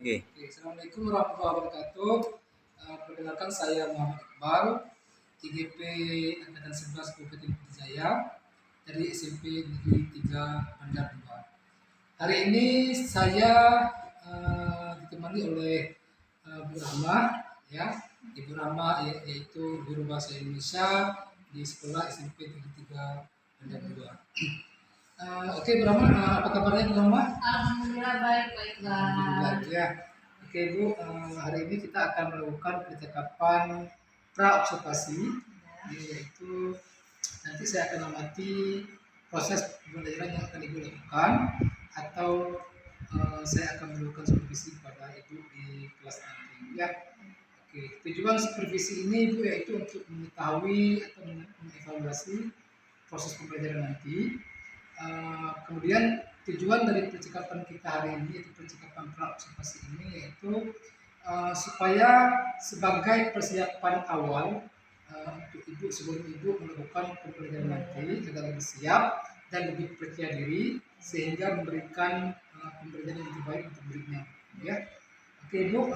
Oke. Assalamualaikum warahmatullahi wabarakatuh. Perkenalkan saya Muhammad Iqbal, IGP Angkatan 11 Kabupaten Pidi Jaya dari SMP Negeri 3 Bandar 2. Hari ini saya ditemani oleh Bu Rahma, ya, Ibu Rahma yaitu guru bahasa Indonesia di sekolah SMP Negeri 3 Bandar 2. Oke, Bu Rahma, apa kabarnya Bu Rahma? Alhamdulillah baik Alhamdulillah, Bang. ya. Oke Bu, hari ini kita akan melakukan percakapan pra-observasi, yaitu nanti saya akan amati proses pembelajaran yang akan Ibu lakukan, atau saya akan melakukan supervisi kepada Ibu di kelas nanti. Ya. Oke, tujuan supervisi ini Ibu yaitu untuk mengetahui atau mengevaluasi proses pembelajaran nanti. Kemudian tujuan dari percakapan kita hari ini, yaitu percakapan pra-observasi ini, yaitu supaya sebagai persiapan awal untuk Ibu sebelum Ibu melakukan pembelajaran nanti agar lebih siap dan lebih percaya diri sehingga memberikan pembelajaran yang terbaik untuk dirinya. Ya. Oke Ibu,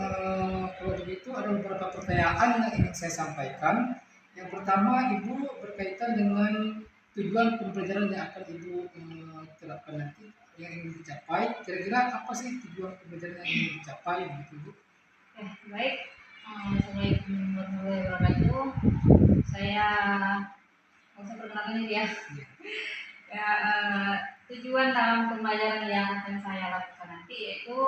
kalau begitu ada beberapa pertanyaan yang ingin saya sampaikan. Yang pertama, Ibu berkaitan dengan tujuan pembelajaran yang akan Ibu terapkan nanti, yang ingin dicapai. Kira-kira apa sih tujuan pembelajaran yang ingin dicapai begitu Bu? Baik. Assalamualaikum warahmatullahi wabarakatuh. Saya perkenalkan diri ya. Ya, tujuan dalam pembelajaran yang akan saya lakukan nanti yaitu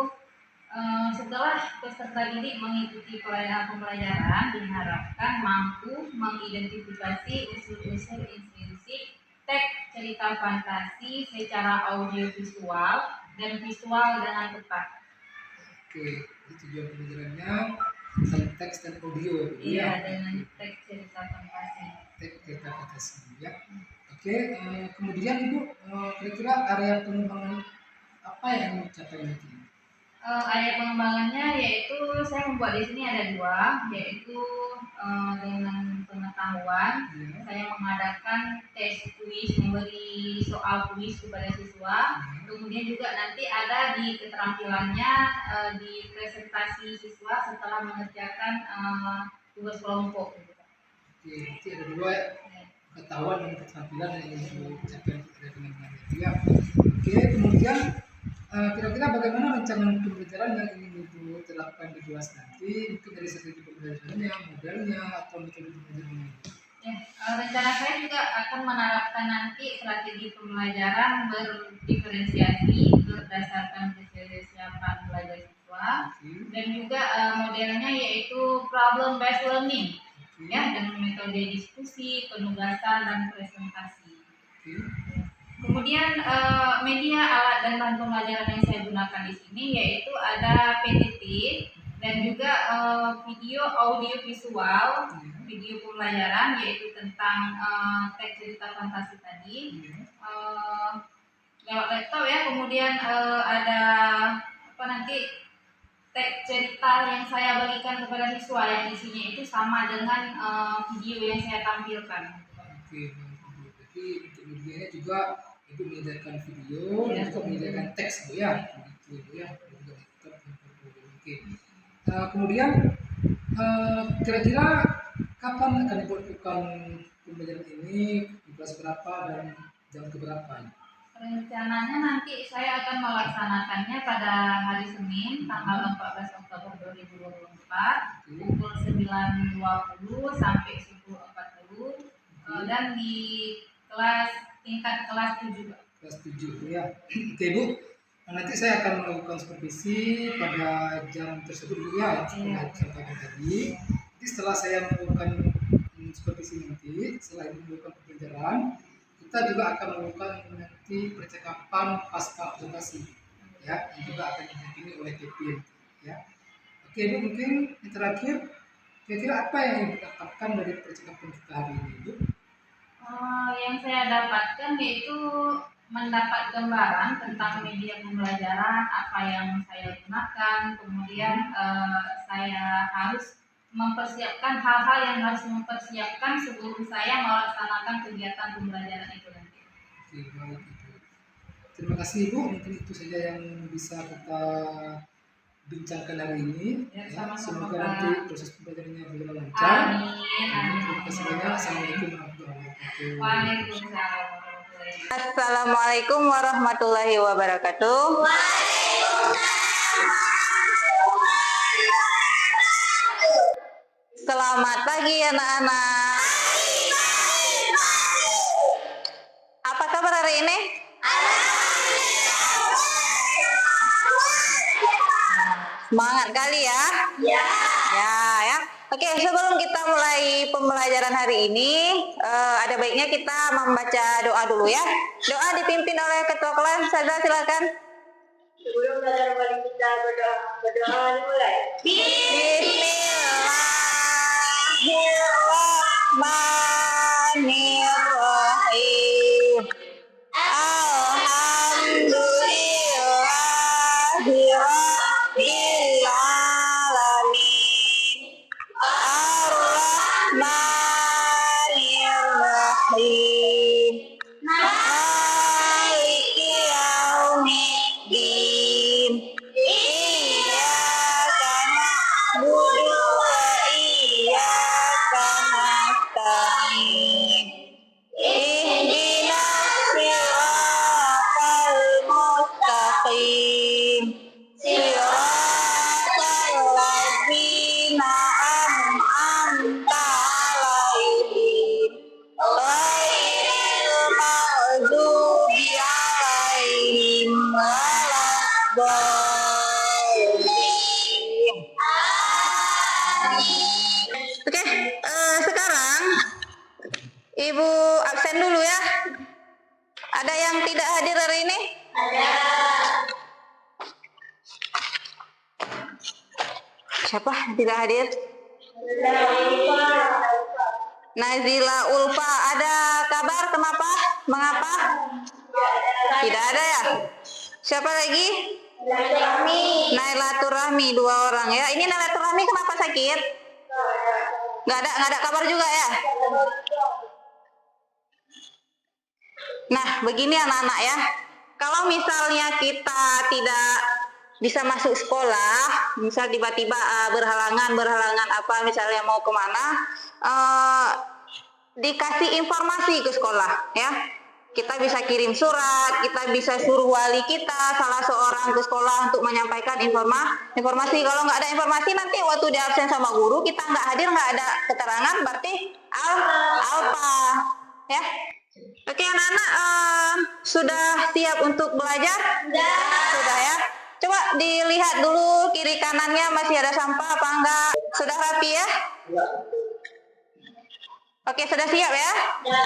setelah peserta didik mengikuti pembelajaran diharapkan mampu mengidentifikasi unsur-unsur intrinsik teks cerita fantasi secara audiovisual dan visual dengan tepat. Oke, ini tujuan pembelajarannya tentang teks dan audio. Iya, dengan teks cerita fantasi. Teks cerita fantasi, ya. Oke, kemudian Ibu, kira-kira area pengembangan apa yang dicapai nanti? Area pengembangannya yaitu saya membuat di sini ada dua, yaitu dengan pengetahuan. Saya mengadakan tes kuis, memberi soal kuis kepada siswa. Kemudian juga nanti ada di keterampilannya di presentasi siswa setelah mengerjakan tugas kelompok. Oke, berarti ada dua ya, pengetahuan dan keterampilan yang ingin dicapai pada pengembangan itu ya. Oke, kemudian kira-kira bagaimana rencana pembelajaran yang ingin Ibu terapkan di kelas nanti? Mungkin dari segi pembelajarannya, modelnya, atau metode pembelajarannya? Ya, rencana saya juga akan menerapkan nanti strategi pembelajaran berdiferensiasi berdasarkan kesiapan belajar siswa, dan juga modelnya yaitu problem based learning, ya, dengan metode diskusi, penugasan dan presentasi. Kemudian media alat dan bahan pembelajaran yang saya gunakan di sini yaitu ada PPT dan juga video audio visual, video pembelajaran yaitu tentang teks cerita fantasi tadi lewat laptop ya. Kemudian ada nanti teks cerita yang saya berikan kepada siswa yang isinya itu sama dengan video yang saya tampilkan. Oke, jadi untuk videonya juga Ibu menyediakan video dan juga menyediakan teks Bu ya, begitu Bu ya. Oke. Kemudian kira-kira kapan akan Ibu lakukan pembelajaran ini, di kelas berapa dan jam keberapa? Rencananya nanti saya akan melaksanakannya pada hari Senin tanggal 14 Oktober 2024 pukul 9.20 sampai 10.40 dan di tingkat kelas 7. Kelas 7 ya. Oke Bu, nanti saya akan melakukan supervisi pada jam tersebut Bu ya, yang saya sampaikan tadi. Jadi setelah saya melakukan supervisi nanti, setelah Ibu melakukan pembelajaran, kita juga akan melakukan nanti percakapan pasca observasi, ya, yang juga akan didampingi oleh TP, ya. Oke Bu, mungkin yang terakhir, kira-kira apa yang Ibu dapatkan dari percakapan kita hari ini Bu? Yang saya dapatkan yaitu mendapat gambaran tentang media pembelajaran apa yang saya gunakan, kemudian saya harus mempersiapkan hal-hal yang harus mempersiapkan sebelum saya melaksanakan kegiatan pembelajaran itu nanti. Oke, baik Ibu. Terima kasih Ibu, mungkin itu saja yang bisa kita bincangkan hari ini. Ya, Ya, sama-sama, semoga Pak. nanti proses pembelajarannya berjalan lancar. Amin. Terima kasih banyak. Assalamualaikum warahmatullahi wabarakatuh. Waalaikumsalam warahmatullahi wabarakatuh. Assalamualaikum warahmatullahi wabarakatuh. Selamat pagi anak-anak. Apa kabar hari ini? Semangat kali ya. Ya. Oke, sebelum kita mulai pembelajaran hari ini, ada baiknya kita membaca doa dulu ya. Doa dipimpin oleh ketua kelas. Saza, silakan. Sebelum belajar mari kita berdoa dimulai. Bismillahirrahmanirrahim. Alhamdulillahirabbil alamin. Ar-Rahmanir-Rahim. Maliki yaumiddin. Iyyaka na'budu wa iyyaka nasta'in. Ihdinas siratal mustaqim. Siratal ladzina an'amta 'alaihim. Ghairil maghdubi 'alaihim waladdallin. Oke, sekarang Ibu absen dulu ya. Ada yang tidak hadir hari ini? Siapa yang tidak hadir? Nazila Ulfa. Ada kabar kenapa? Mengapa? Tidak ada ya? Siapa lagi? Nailatul Rahmi, 2 orang ya. Ini Nailatul Rahmi kenapa sakit? Nggak ada kabar juga ya? Nah, begini anak-anak ya. Kalau misalnya kita tidak bisa masuk sekolah, misal tiba-tiba berhalangan apa misalnya mau kemana, dikasih informasi ke sekolah ya. Kita bisa kirim surat, kita bisa suruh wali kita salah seorang ke sekolah untuk menyampaikan informasi. Kalau nggak ada informasi nanti waktu di absen sama guru kita nggak hadir, nggak ada keterangan, berarti alpa ya. Oke anak-anak, sudah siap untuk belajar? Sudah ya. Coba dilihat dulu kiri kanannya masih ada sampah apa enggak? Sudah rapi ya? Oke, sudah siap ya?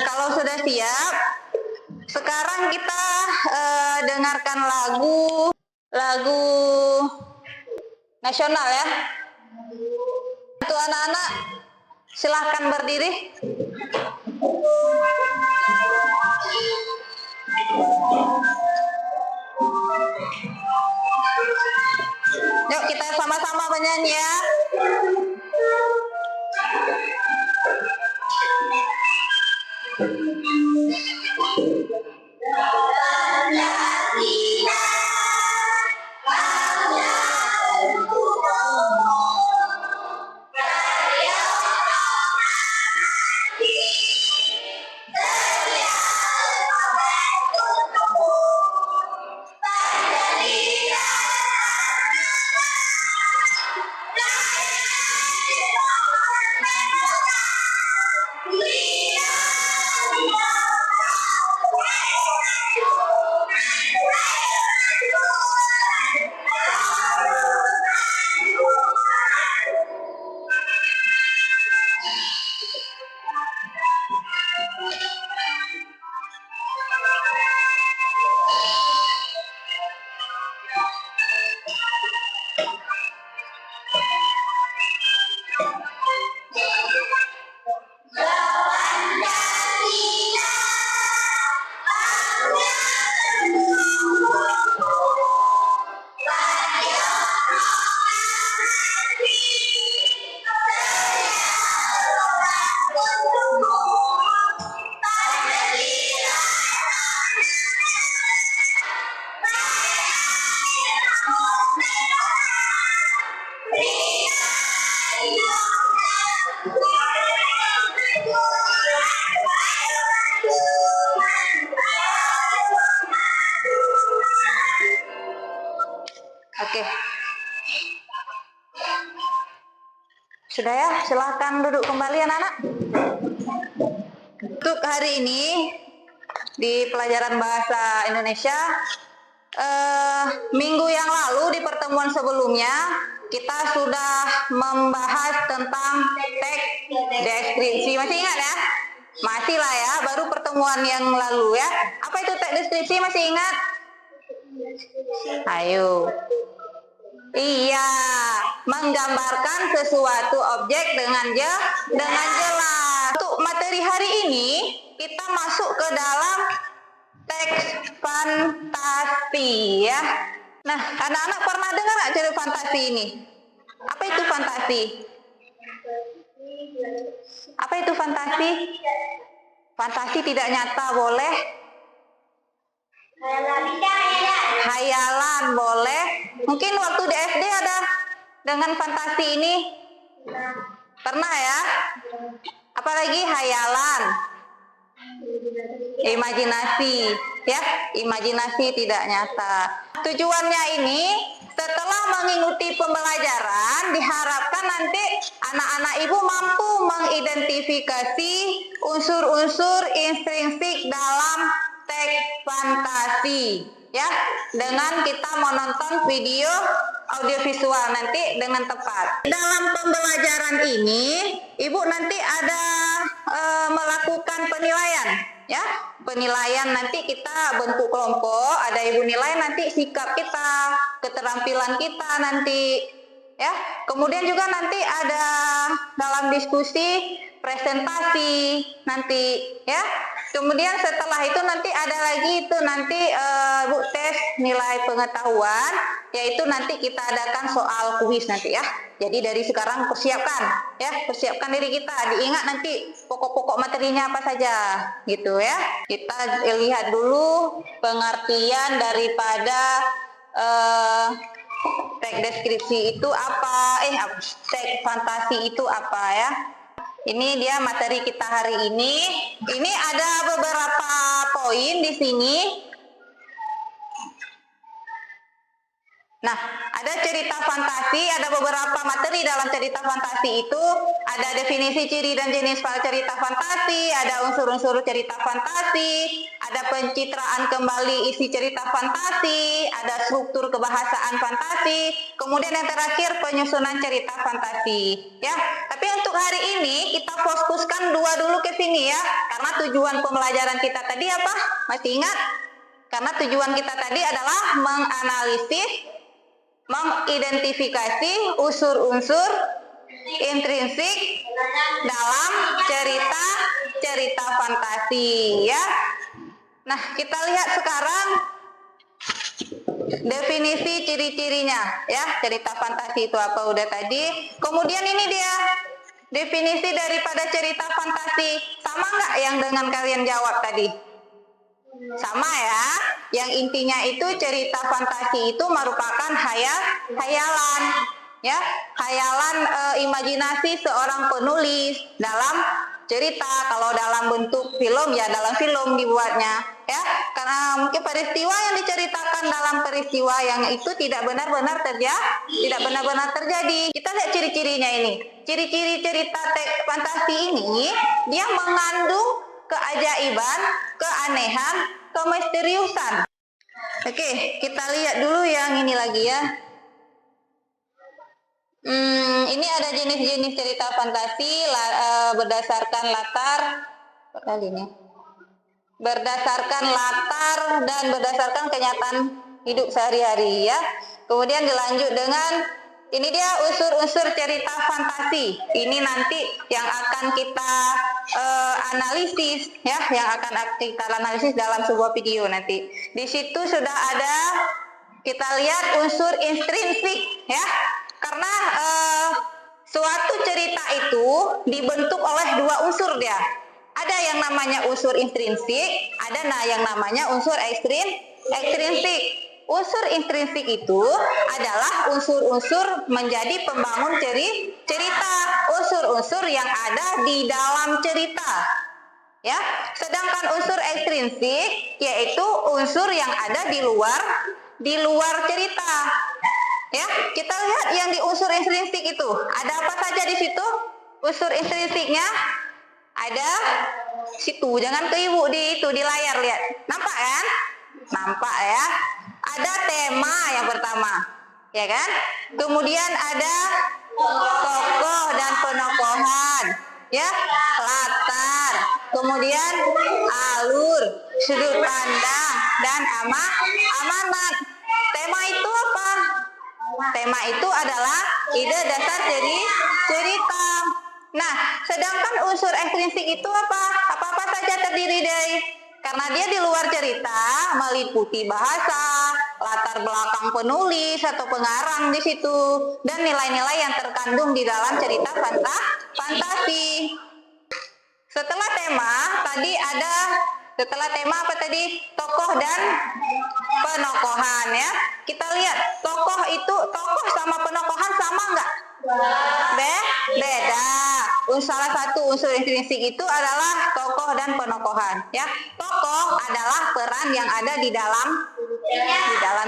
Kalau sudah siap, sekarang kita dengarkan lagu nasional ya. Untuk anak-anak silahkan berdiri. Yuk kita sama-sama bernyanyi ya. Sudah ya, silahkan duduk kembali anak-anak. Untuk hari ini di pelajaran bahasa Indonesia, minggu yang lalu di pertemuan sebelumnya kita sudah membahas tentang teks deskripsi. Masih ingat ya? Masih lah ya, baru pertemuan yang lalu ya. Apa itu teks deskripsi, masih ingat? Ayo. Iya, menggambarkan sesuatu objek dengan jelas. Untuk materi hari ini kita masuk ke dalam teks fantasi ya. Nah, anak-anak pernah dengar nggak cerita fantasi ini? Apa itu fantasi? Apa itu fantasi? Fantasi tidak nyata boleh? Hayalan boleh. Mungkin waktu di SD ada dengan fantasi ini. Pernah ya? Apalagi hayalan. Imajinasi, ya, imajinasi tidak nyata. Tujuannya ini setelah mengikuti pembelajaran diharapkan nanti anak-anak ibu mampu mengidentifikasi unsur-unsur intrinsik dalam teks fantasi, ya, dengan kita menonton video audiovisual nanti dengan tepat. Dalam pembelajaran ini, ibu nanti ada melakukan penilaian, ya, penilaian nanti kita bentuk kelompok, ada ibu nilai nanti sikap kita, keterampilan kita nanti, ya. Kemudian juga nanti ada dalam diskusi presentasi nanti, ya. Kemudian setelah itu nanti ada lagi itu nanti bu tes nilai pengetahuan, yaitu nanti kita adakan soal kuis nanti ya. Jadi dari sekarang persiapkan ya, persiapkan diri kita, diingat nanti pokok-pokok materinya apa saja gitu ya. Kita lihat dulu pengertian daripada teks deskripsi itu apa, teks fantasi itu apa ya. Ini dia materi kita hari ini. Ini ada beberapa poin di sini. Nah, ada cerita fantasi, ada beberapa materi dalam cerita fantasi itu, ada definisi ciri dan jenis cerita fantasi, ada unsur-unsur cerita fantasi, ada pencitraan kembali isi cerita fantasi, ada struktur kebahasaan fantasi, kemudian yang terakhir penyusunan cerita fantasi, ya. Tapi untuk hari ini kita fokuskan dua dulu ke sini ya, karena tujuan pembelajaran kita tadi apa? Masih ingat? Karena tujuan kita tadi adalah menganalisis, mengidentifikasi unsur-unsur intrinsik dalam cerita fantasi ya. Nah, kita lihat sekarang definisi ciri-cirinya ya, cerita fantasi itu apa udah tadi. Kemudian ini dia definisi daripada cerita fantasi. Sama nggak yang dengan kalian jawab tadi? Sama ya, yang intinya itu cerita fantasi itu merupakan hayalan ya, hayalan imajinasi seorang penulis dalam cerita. Kalau dalam bentuk film ya dalam film dibuatnya ya, karena mungkin peristiwa yang diceritakan dalam peristiwa yang itu tidak benar-benar terjadi. Kita lihat ciri-cirinya ini. Ciri-ciri cerita teks fantasi ini dia mengandung keajaiban, keanehan, kemisteriusan. Oke, kita lihat dulu yang ini lagi ya. Ini ada jenis-jenis cerita fantasi berdasarkan latar dan berdasarkan kenyataan hidup sehari-hari ya. Kemudian dilanjut dengan ini dia unsur-unsur cerita fantasi. Ini nanti yang akan kita analisis ya, yang akan kita analisis dalam sebuah video nanti. Di situ sudah ada, kita lihat unsur intrinsik ya. Karena suatu cerita itu dibentuk oleh dua unsur dia. Ada yang namanya unsur intrinsik, ada yang namanya unsur ekstrinsik. Unsur intrinsik itu adalah unsur-unsur menjadi pembangun cerita, unsur-unsur yang ada di dalam cerita. Ya, sedangkan unsur ekstrinsik yaitu unsur yang ada di luar cerita. Ya, kita lihat yang di unsur intrinsik itu. Ada apa saja di situ? Unsur intrinsiknya ada situ. Jangan ke ibu di layar lihat. Nampak kan? Nampak ya. Ada tema yang pertama, ya kan? Kemudian ada tokoh dan penokohan, ya, latar, kemudian alur, sudut pandang, dan amanat. Tema itu apa? Tema itu adalah ide dasar cerita. Nah, sedangkan unsur ekstrinsik itu apa? Apa-apa saja terdiri dari, karena dia di luar cerita, meliputi bahasa, latar belakang penulis atau pengarang di situ, dan nilai-nilai yang terkandung di dalam cerita fantasi. Setelah tema apa tadi? Tokoh dan penokohan, ya. Kita lihat tokoh sama penokohan sama nggak? Beda. Salah satu unsur intrinsik itu adalah tokoh dan penokohan, ya. Tokoh adalah peran yang ada di dalam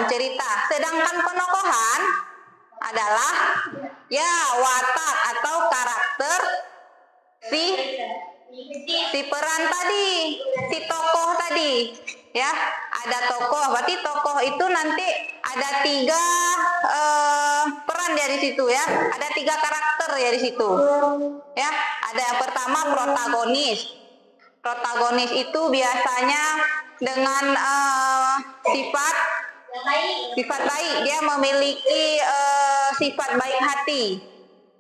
cerita, sedangkan penokohan adalah ya watak atau karakter si peran tadi, si tokoh tadi, ya. Ada tokoh, berarti tokoh itu nanti ada 3 peran dari situ, ya. Ada 3 karakter ya di situ, ya. Ada yang pertama protagonis. Protagonis itu biasanya dengan sifat baik, dia memiliki sifat baik hati.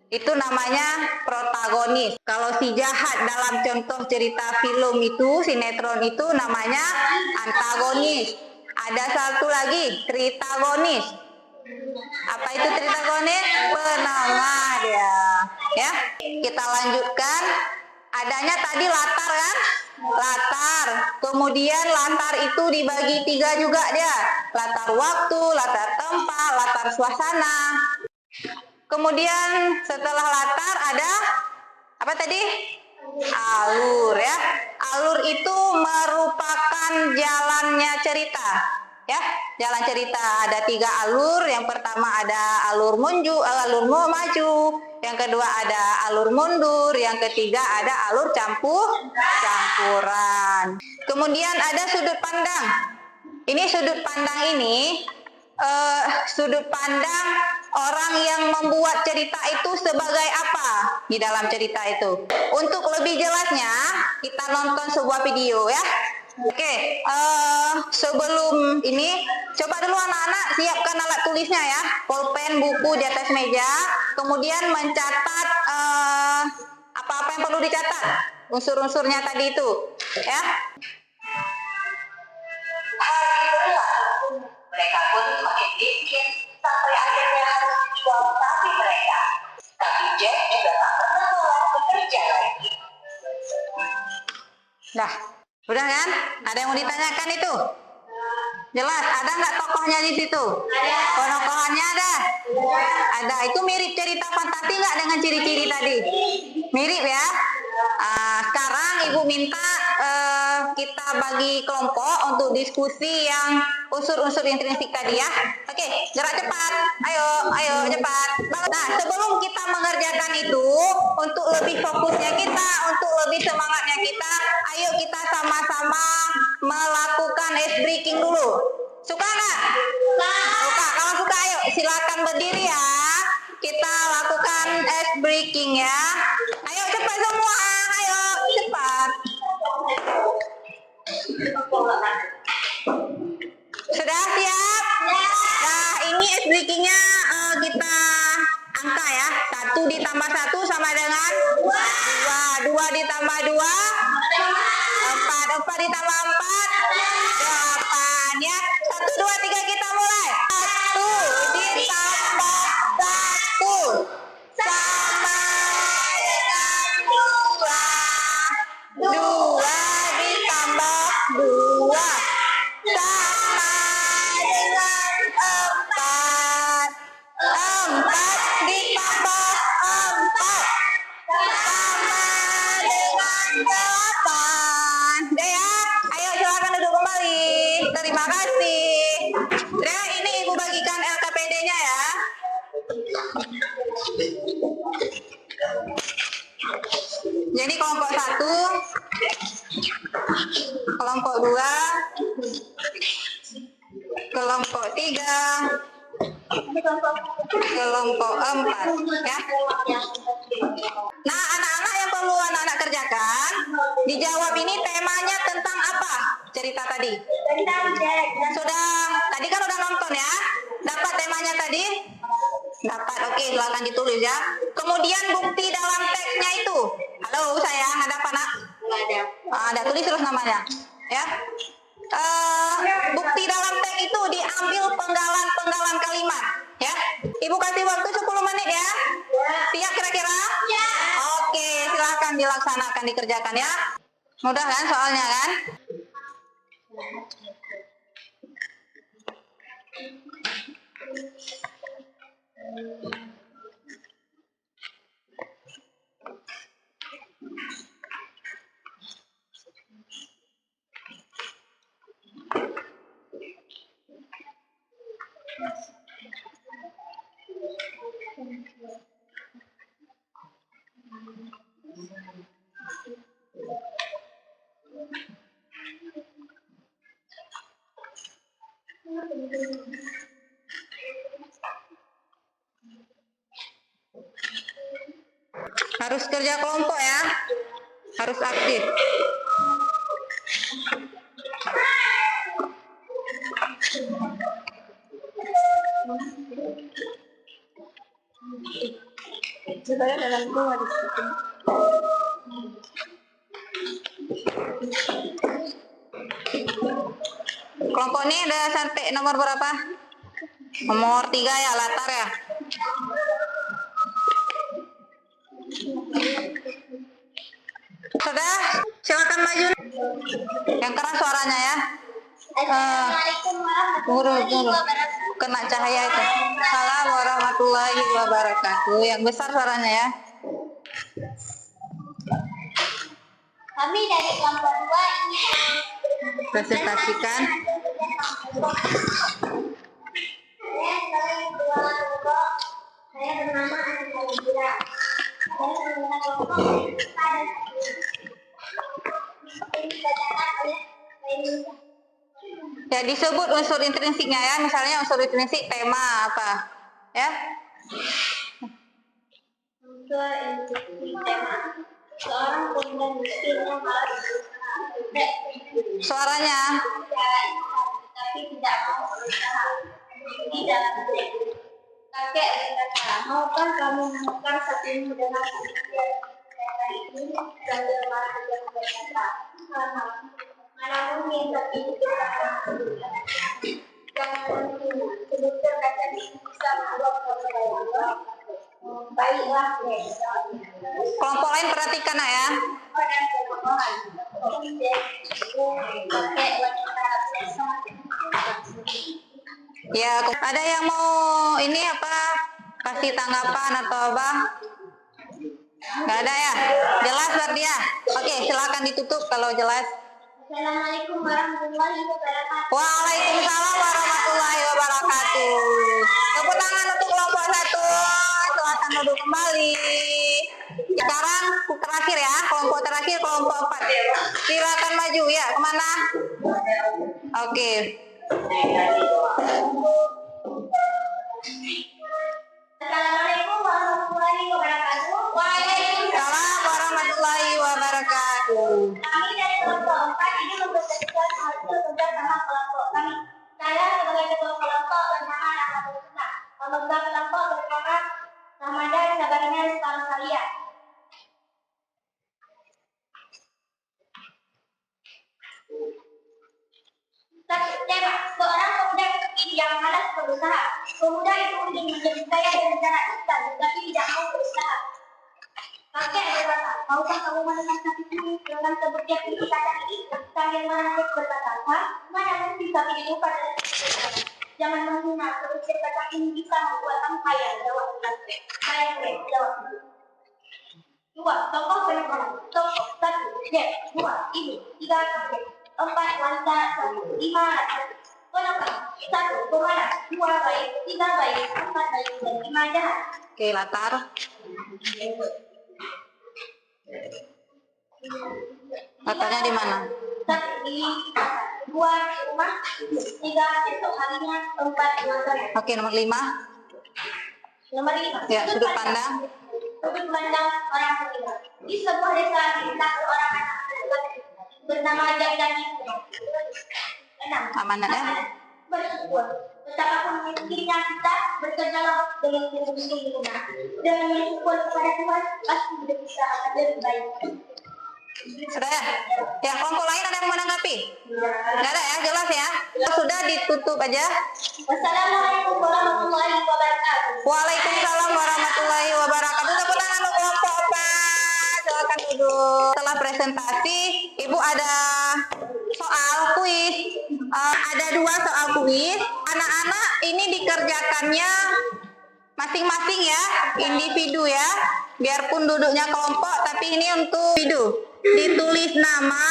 Itu namanya protagonis. Kalau si jahat dalam contoh cerita film itu, sinetron itu namanya antagonis. Ada satu lagi, tritagonis. Apa itu tritagonis? Penengah dia. Ya, kita lanjutkan. Adanya tadi latar kan? Latar. Kemudian latar itu dibagi 3 juga dia. Latar waktu, latar tempat, latar suasana. Kemudian setelah latar ada apa tadi? Alur, ya. Alur itu merupakan jalannya cerita, ya. Jalan cerita ada 3 alur. Yang pertama ada alur maju, yang kedua ada alur mundur, yang ketiga ada alur campuran. Kemudian ada sudut pandang. Ini sudut pandang ini sudut pandang orang yang membuat cerita itu sebagai apa di dalam cerita itu. Untuk lebih jelasnya, kita nonton sebuah video, ya. Oke, sebelum ini, coba dulu anak-anak siapkan alat tulisnya, ya. Pulpen, buku di atas meja, kemudian mencatat apa-apa yang perlu dicatat, unsur-unsurnya tadi itu, ya. Mereka pun semakin miskin sampai akhirnya harus menjual sapi mereka. Tapi Jack juga tak pernah lelah bekerja lagi. Dah, udah kan? Ada yang mau ditanyakan itu? Jelas, ada nggak tokohnya di situ? Penokohannya ada? Ada. Itu mirip cerita fantasi nggak dengan ciri-ciri tadi? Mirip, ya? Sekarang Ibu minta kita bagi kelompok untuk diskusi yang unsur-unsur intrinsik tadi, ya. Oke, gerak cepat. Ayo cepat. Nah, sebelum kita mengerjakan itu, untuk lebih fokusnya kita, untuk lebih semangatnya kita, ayo kita sama-sama melakukan ice breaking dulu. Suka nggak? Suka. Kalau suka, ayo silakan berdiri, ya. Kita lakukan ice breaking, ya. Ayo cepat semua. Ayo cepat. Sudah siap? Nah, ini ice breakingnya kita angka, ya. 1 ditambah 1 sama dengan 2. 2 ditambah 2 4. 4 ditambah 4 8, ya. 1, 2, 3 kita mulai. 1 ditambah 1 sama dengan 2. 2 ditambah 2 sama dengan 4. 4 ditambah 4 sama dengan 8. Deh, ya. Ayo silakan Jadi kelompok 1, kelompok 2, kelompok 3, kelompok 4 ya. Nah, anak-anak yang perlu anak-anak kerjakan, dijawab ini temanya tentang apa? Cerita tadi. Tadi kan udah nonton ya? Dapat temanya tadi? Dapat, oke, silakan ditulis ya. Kemudian bukti dalam teksnya itu. Halo sayang, ada apa nak? Nggak ada. Ada, tulis terus namanya. Ya. Bukti dalam teks itu diambil penggalan-penggalan kalimat. Ya. Ibu kasih waktu 10 menit ya. Siap kira-kira? Ya. Oke, silakan dilaksanakan, dikerjakan ya. Mudah kan soalnya kan? Harus kerja kelompok ya. Harus aktif. Kelompok ini ada sampai nomor berapa? Nomor 3 ya, latar ya. Sudah, silakan maju. Yang keras suaranya ya. Assalamualaikum Tunggu, warahmatullahi wabarakatuh. kena cahaya itu. Assalamualaikum warahmatullahi wabarakatuh. Yang besar suaranya ya. Kami dari kelompok 2 ingin Presentasikan. Saya bernama Ananda Wira. Saya menggunakan kelompok pada dibacakan oleh Indonesia. Ya, disebut unsur intrinsiknya ya. Misalnya unsur intrinsik tema apa? Ya. Unsur intrinsik tema. Seorang pemuda miskin yang malas berusaha. Suaranya. Tapi tidak mau berusaha. Di dalam teks. Kakek berkata, maukah kamu menemukan sapimu dengan sedikit? Kata ini sambil marah dan berkata, mana mungkin sapi itu jangan menghina. Sebutkan kata ini bisa membuat kepercayaan. Baiklah, Kelompok lain perhatikan nak ya. dan kemohonan. Kakek wanita Ya, ada yang mau ini apa? Kasih tanggapan atau apa? Nggak ada ya? Jelas berarti ya? Oke, silakan ditutup kalau jelas. Assalamualaikum warahmatullahi wabarakatuh. Waalaikumsalam warahmatullahi wabarakatuh. Tepuk tangan untuk kelompok 1. Silakan duduk kembali. Sekarang terakhir ya, kelompok terakhir kelompok 4. Silakan maju ya, kemana? Oke. Assalamualaikum warahmatullahi wabarakatuh. Waalaikumsalam warahmatullahi wabarakatuh. Kami dari kelompok 4 ini mempresentasikan hasil kerja sama kelompok kami. Saya sebagai ketua kelompok bernama Rahmat Husna. Pemegang kelompok bernama Ramadan Sabarina Stamsalia. Tema, seorang pemuda miskin yang malas berusaha. Pemuda itu ingin menjadi kaya dengan cara instan, tetapi tidak mau berusaha. Kakek berkata, maukah kamu menekan sapi ini dengan sebuah kata ini? Sambil menangis berkata, mana mungkin sapi itu pada jangan menghina, sebutkan kata ini bisa membuat kamu kaya. Jawab kakek. Saya jawab. 2. Tokoh penerbangan. Tokoh 1. Dua. Ibu. 3. Kakek. 4. Wanita. 5. Kenapa? 1. Pemalas. 2. Baik. 3. Baik. 4. Baik. Dan 5. Jahat. Oke, latar. Latarnya di mana? 1. Di pasar. 2. Di rumah. 3. Esok harinya. 4. Di kantor. Oke, nomor 5. Nomor 5. Ya, sudut pandang. Sudut pandang orang tua. Di sebuah desa terdapat seorang anak bernama Jajang. 6. Amanat ya. Bersyukur. Betapapun miskinnya kita bekerjalah dengan sungguh-sungguh dengan bersyukur kepada Tuhan pasti bisa akan lebih baik. Sudah ya? Ya, kelompok lain ada yang menanggapi? Nggak ada ya, jelas ya? Sudah ditutup aja. Wassalamualaikum warahmatullahi wabarakatuh. Waalaikumsalam warahmatullahi wabarakatuh. Tepuk tangan untuk kelompok 4. Silakan duduk. Setelah presentasi, Ibu ada soal kuis. Ada 2 soal kuis. Anak-anak ini dikerjakannya masing-masing ya, individu ya. Biarpun duduknya kelompok, tapi ini untuk individu. Ditulis nama,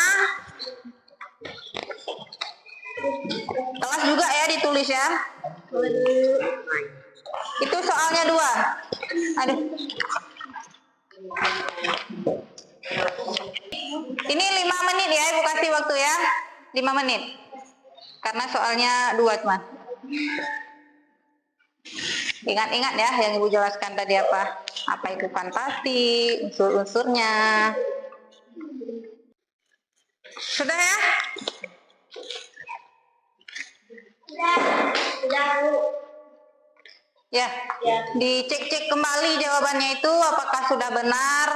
kelas juga ya ditulis ya. Itu soalnya 2. Aduh. Ini 5 menit ya, Ibu kasih waktu ya. 5 menit. Karena soalnya 2 cuman. Ingat-ingat ya yang Ibu jelaskan tadi apa. Apa itu fantasi, unsur-unsurnya. Sudah ya? Sudah Bu. Ya, dicek-cek kembali jawabannya itu apakah sudah benar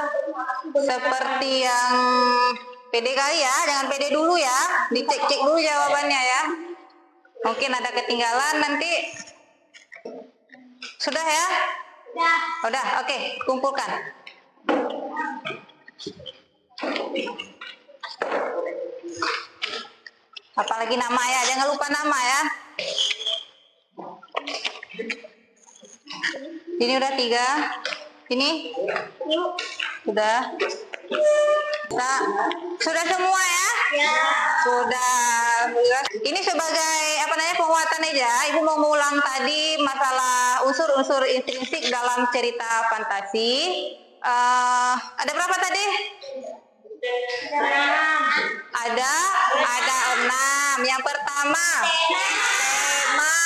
seperti yang PD kali ya, jangan PD dulu ya, dicek-cek dulu jawabannya ya. Mungkin ada ketinggalan nanti. Sudah ya? Udah, oke, kumpulkan. Apalagi nama ya, jangan lupa nama ya. Ini udah 3. Ini sudah. Sudah semua ya? Sudah. Ini sebagai apa namanya penguatan aja. Ibu mau mengulang tadi masalah unsur-unsur intrinsik dalam cerita fantasi. Ada berapa tadi? Ada 6. Yang pertama tema,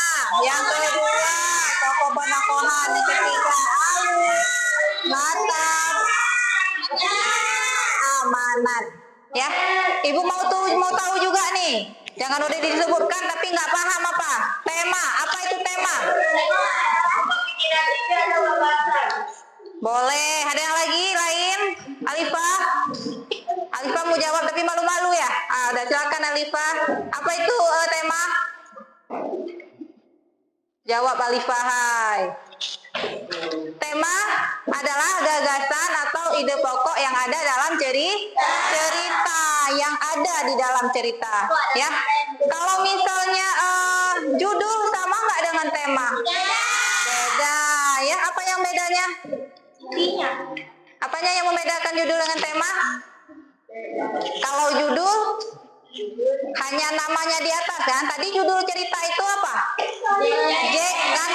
yang kedua tokoh penokohan, yang ketiga alur, latar, amanat. Ya, Ibu mau tahu juga nih. Jangan udah disebutkan tapi nggak paham apa. Tema, apa itu tema? Boleh. Ada yang lagi lain? Alifah? Alifah mau jawab tapi malu-malu ya? Udah silakan Alifah. Apa itu tema? Jawab Alifah, hai. Tema adalah gagasan atau ide pokok yang ada dalam cerita, yang ada di dalam cerita, ya. Kalau misalnya judul sama nggak dengan tema? Beda, ya. Apa yang bedanya? Apanya yang membedakan judul dengan tema? Kalau judul hanya namanya di atas kan? Tadi judul cerita itu apa? Jack kan,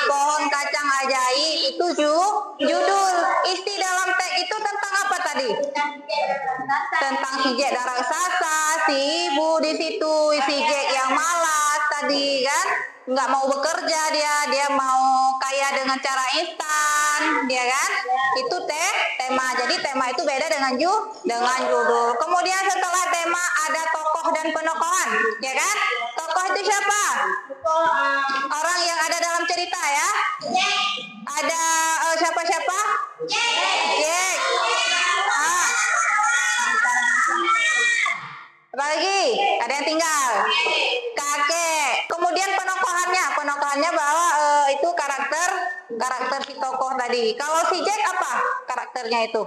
pohon kacang ajaib itu judul. Isi dalam teks itu tentang apa tadi? Tentang si Jack dan raksasa, si ibu di situ, si Jack yang malas tadi kan, nggak mau bekerja dia mau kaya dengan cara instan, dia kan? Itu tema. Jadi tema itu beda dengan judul. Kemudian setelah tema ada tokoh dan penokohan, ya kan? Tokoh itu siapa? Orang yang ada dalam cerita ya. Ada siapa-siapa? Jack. Apa lagi? Ada yang tinggal? Kakek. Kemudian penokohannya bahwa itu karakter si tokoh tadi. Kalau si Jack apa karakternya itu?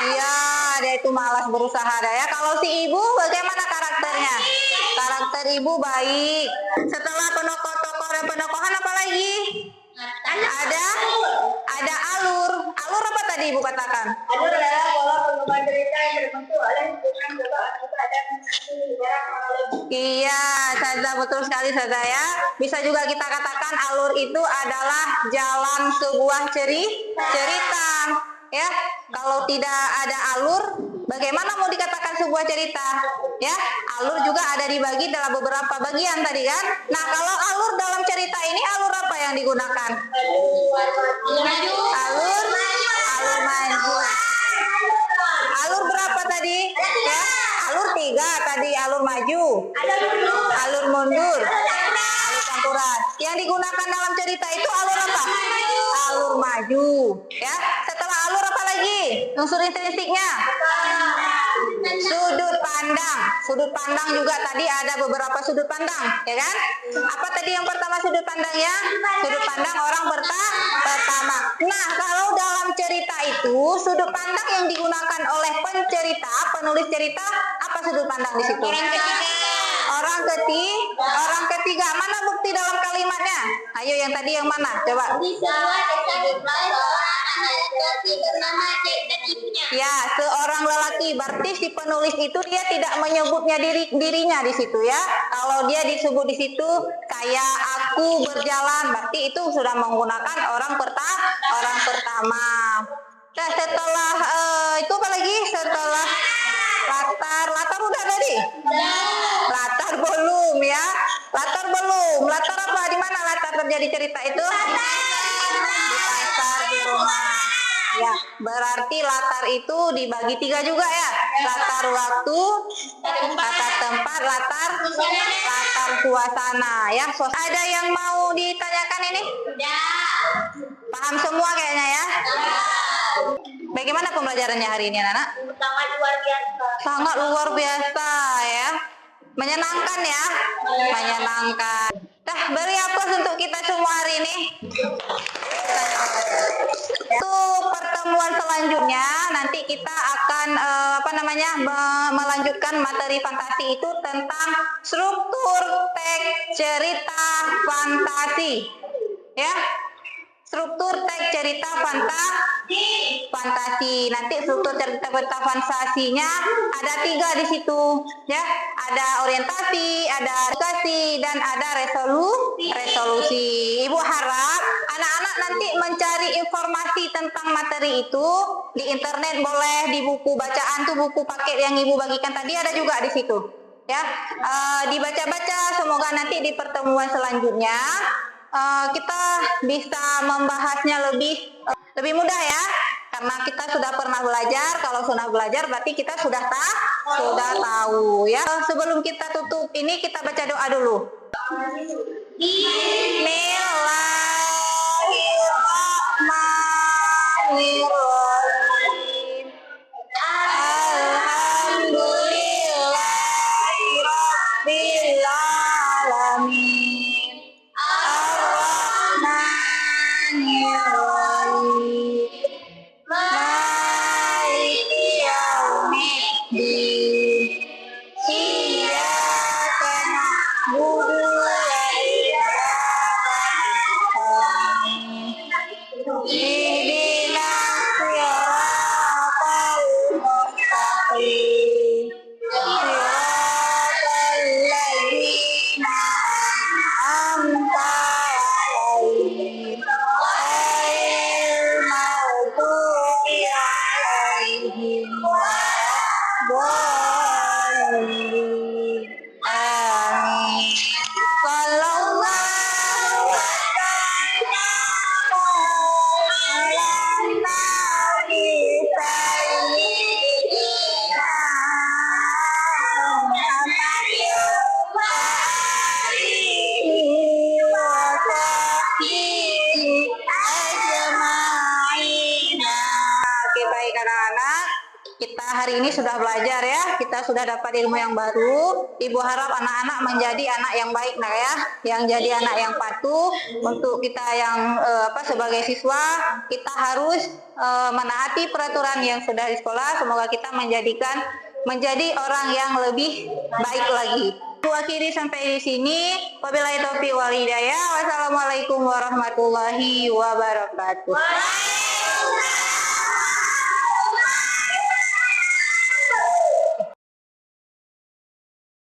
Iya, dia itu malas berusaha ya. Kalau si ibu bagaimana karakternya? Karakter ibu baik. Setelah tokoh dan penokohan apa lagi? Ada alur. Alur apa tadi ibu katakan? Alur adalah pola pengembangan cerita yang terbentuk oleh Iya, Saza, betul sekali Saza ya. Bisa juga kita katakan alur itu adalah jalan sebuah cerita. Ya, kalau tidak ada alur, bagaimana mau dikatakan sebuah cerita? Ya, alur juga ada dibagi dalam beberapa bagian tadi kan. Nah, kalau alur dalam cerita ini alur apa yang digunakan? Alur maju. Alur berapa tadi? Ya, alur 3 tadi, alur maju, alur mundur, alur campuran. Yang digunakan dalam cerita itu alur apa? Alur maju. Ya, setelah alur apa lagi? Unsur intrinsiknya. Sudut pandang. Sudut pandang juga tadi ada beberapa sudut pandang, ya kan? Apa tadi yang pertama sudut pandangnya? Sudut pandang orang pertama. Nah, kalau dalam cerita itu sudut pandang yang digunakan oleh penulis cerita, apa sudut pandang di situ? Orang ketiga. Mana bukti dalam kalimatnya? Ayo yang tadi yang mana? Coba. Ya, seorang lelaki. Berarti si penulis itu dia tidak menyebutnya dirinya di situ ya. Kalau dia disebut di situ kayak aku berjalan, berarti itu sudah menggunakan orang pertama. Nah, setelah itu apa lagi? Setelah latar udah tadi? Latar belum ya. Latar belum. Latar apa? Di mana latar terjadi cerita itu? Di pasar, di rumah. Ya, berarti latar itu dibagi 3 juga ya. Latar waktu, latar tempat, latar suasana ya. Ada yang mau ditanyakan ini? Paham semua kayaknya ya? Bagaimana pembelajarannya hari ini anak-anak? Sangat luar biasa. Sangat luar biasa ya. Menyenangkan ya? Menyenangkan. Dah, beri aplaus untuk kita semua hari ini. Untuk pertemuan selanjutnya nanti kita akan melanjutkan materi fantasi itu tentang struktur teks cerita fantasi. Ya. Struktur teks cerita fantasi. Nanti struktur cerita fantasinya ada 3 di situ, ya. Ada orientasi, ada edukasi, dan ada resolusi. Ibu harap anak-anak nanti mencari informasi tentang materi itu di internet boleh, di buku bacaan tuh buku paket yang ibu bagikan tadi ada juga di situ, ya. Dibaca-baca, semoga nanti di pertemuan selanjutnya kita bisa membahasnya lebih mudah ya, karena kita sudah pernah belajar. Kalau sudah belajar berarti kita sudah tahu ya. Sebelum kita tutup ini kita baca doa dulu. Bismillahirrahmanirrahim. Alhamdulillahirabbil alamin. Maliki yaumiddin. Iyyaka na'budu wa iyyaka nasta'in. Ihdinas siratal mustaqim. Siratal ladzina an'amta 'alaihim. Amin. Sallallahu alaihi Oke, baik anak-anak. Kita hari ini sudah belajar ya, kita sudah dapat ilmu yang baru. Ibu harap anak-anak menjadi anak yang baik nah ya, yang jadi anak yang patuh. Untuk kita yang sebagai siswa, kita harus menaati peraturan yang sudah di sekolah. Semoga kita menjadi orang yang lebih baik lagi. Akhiri sampai di sini. Wabillahi taufiq wal hidayah. Wassalamualaikum warahmatullahi wabarakatuh.